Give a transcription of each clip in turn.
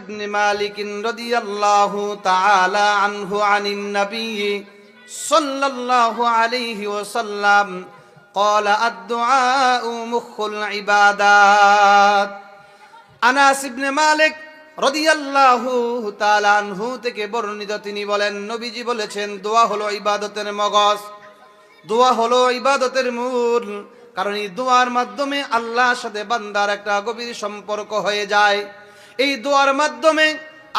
ইবনে মালিক রাদিয়াল্লাহু তাআলা আনহু আনিন নবী সাল্লাল্লাহু আলাইহি ওয়াসাল্লাম قال الدعاء مخ العبادات আনাস ইবনে মালিক রাদিয়াল্লাহু তাআলা আনহু থেকে বর্ণিত, তিনি বলেন নবীজি বলেছেন দোয়া হলো ইবাদতের মগজ, দোয়া হলো ইবাদতের মূল। কারণ এই দোয়ার মাধ্যমে আল্লাহর সাথে বান্দার একটা গভীর সম্পর্ক হয়ে যায়। এই দোয়ার মাধ্যমে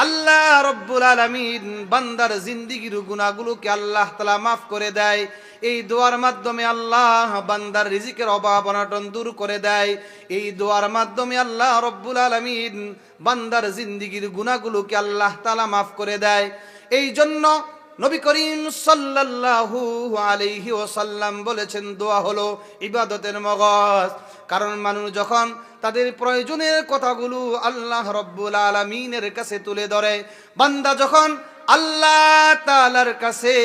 আল্লাহ রব্বুল আলামিন বান্দার জিন্দেগির গুনাহগুলোকে আল্লাহ তাআলা মাফ করে দেয়। এই দোয়ার মাধ্যমে আল্লাহ বান্দার রিজিকের অভাব অনটন দূর করে দেয়। এই দোয়ার মাধ্যমে আল্লাহ রব্বুল আলামিন বান্দার জিন্দেগির গুনাহগুলোকে আল্লাহ তাআলা মাফ করে দেয়। এই জন্য নবী করিম সাল্লাল্লাহু আলাইহি ওয়াসাল্লাম বলেছেন দোয়া হলো ইবাদতের মগজ। কারণ মানুষ যখন তাদের প্রয়োজনের কথাগুলো আল্লাহ রব্বুল আলামিনের কাছে তুলে ধরে, বান্দা যখন আল্লাহ তাআলার কাছে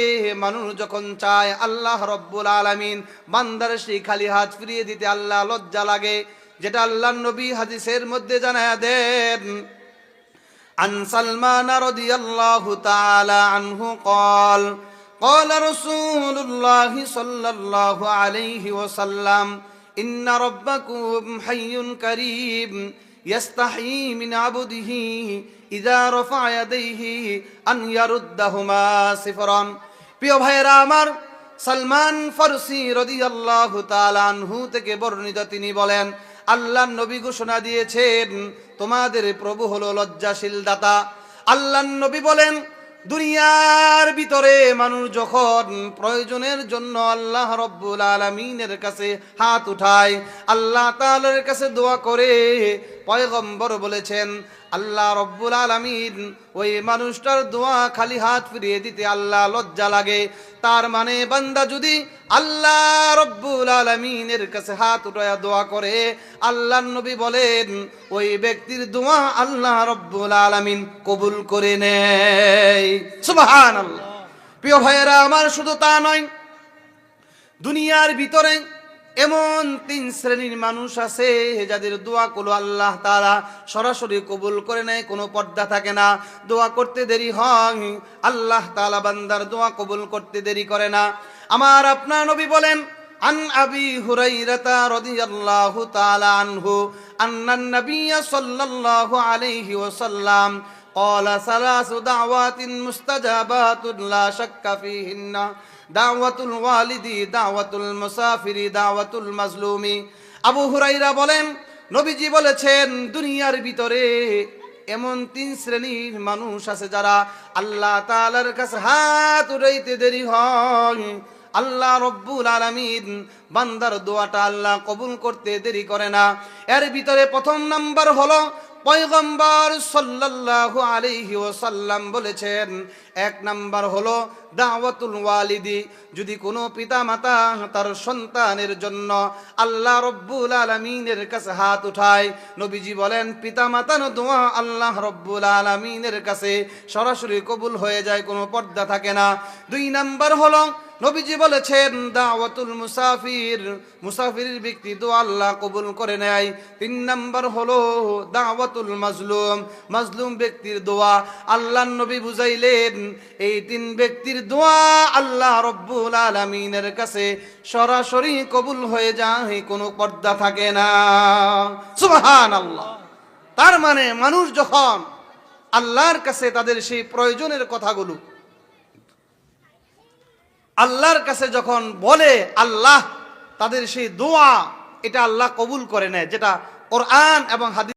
মানুষ যখন চায়, আল্লাহ রব্বুল আলামিন বান্দার সেই খালি হাত ফিরিয়ে দিতে আল্লাহ লজ্জা লাগে, যেটা আল্লাহর নবী হাদিসের মধ্যে জানায়া দেন। عن سلمان رضي الله تعالى عنه قال قال رسول الله صلى الله عليه وسلم إن ربكم حي كريم يستحيي من عبده إذا رفع يديه أن يردهما صفرا। প্রিয় ভাইরা আমার, সালমান ফারসি রাদিয়াল্লাহু তাআলা আনহু থেকে বর্ণিত, তিনি বলেন আল্লাহর নবী ঘোষণা দিয়েছেন তোমাদের প্রভু হলো লজ্জাশীল দাতা। আল্লাহর নবী বলেন দুনিয়ার ভিতরে মানুষ যখন প্রয়োজনের জন্য আল্লাহ রব্বুল আলামিনের কাছে হাত উঠায়, আল্লাহ তাআলার কাছে দোয়া করে, পয়গম্বর বলেছেন আল্লাহ রব্বুল আলামিন ওই মানুষটার দোয়া খালি হাত ফিরিয়ে দিতে আল্লাহ লজ্জা লাগে। তার মানে বান্দা যদি আল্লাহ রব্বুল আলামিনের কাছে হাত উঠায়া দোয়া করে, আল্লাহর নবী বলেন ওই ব্যক্তির দোয়া আল্লাহ রব্বুল আলামিন কবুল করে নেয়। সুবহানাল্লাহ। প্রিয় ভাইয়েরা আমার, শুধু তা নয়, দুনিয়ার ভিতরে এমন 3 শ্রেণীর মানুষ আছে যাদের দোয়া গুলো আল্লাহ তাআলা সরাসরি কবুল করে নেয়, কোনো পর্দা থাকে না। দোয়া করতে দেরি হয়, আল্লাহ তাআলা বান্দার দোয়া কবুল করতে দেরি করে না। আমার আপনার নবী বলেন আন আবি হুরাইরাতা রাদিয়াল্লাহু তাআলা আনহু আন্নান নাবিয়্য সাল্লাল্লাহু আলাইহি ওয়াসাল্লাম قال 3 دعوات مستجابات لا شك فيهن দাওয়াতুল ওয়ালিদি, দাওয়াতুল মুসাফিরি, দাওয়াতুল মাজলুমি। আবু হুরাইরা বলেন নবীজি বলেছেন দুনিয়ার ভিতরে এমন 3 শ্রেণীর মানুষ আছে যারা আল্লাহ তাআলার কাছে হাত উঠাইতে দেরি হয়, আল্লাহ রব্বুল আলামিন বান্দার দোয়াটা আল্লাহ কবুল করতে দেরি করে না। এর ভিতরে প্রথম নাম্বার হলো পয়গম্বর সাল্লাল্লাহু আলাইহি ওয়াসাল্লাম বলেছেন 1 নাম্বার হলো দাওয়াতুল ওয়ালিদি। যদি কোনো পিতা মাতা তার সন্তানের জন্য আল্লাহ রব্বুল আলামিনের কাছে হাত উঠায়, নবীজি বলেন পিতা মাতার দোয়া আল্লাহ রব্বুল আলামিনের কাছে সরাসরি কবুল হয়ে যায়, কোনো পর্দা থাকে না। 2 নাম্বার হলো নবীজি বলেছেন দাওয়াতুল মুসাফির, মুসাফিরের ব্যক্তি দোয়া আল্লাহ কবুল করে নেয়। 3 নাম্বার হলো দাওয়াতুল মাজলুম, মাজলুম ব্যক্তির দোয়া আল্লাহর নবী বুঝাইলেন এই 3 ব্যক্তির দোয়া আল্লাহ রব্বুল আলামিনের কাছে সরাসরি কবুল হয়ে যায়, কোনো পর্দা থাকে না। সুবহানাল্লাহ। তার মানে মানুষ যখন আল্লাহর কাছে তাদের সেই প্রয়োজনের কথাগুলো আল্লাহর কাছে যখন বলে, আল্লাহ তাদের সেই দোয়া এটা আল্লাহ কবুল করে নেয়, যেটা কোরআন এবং হাদিস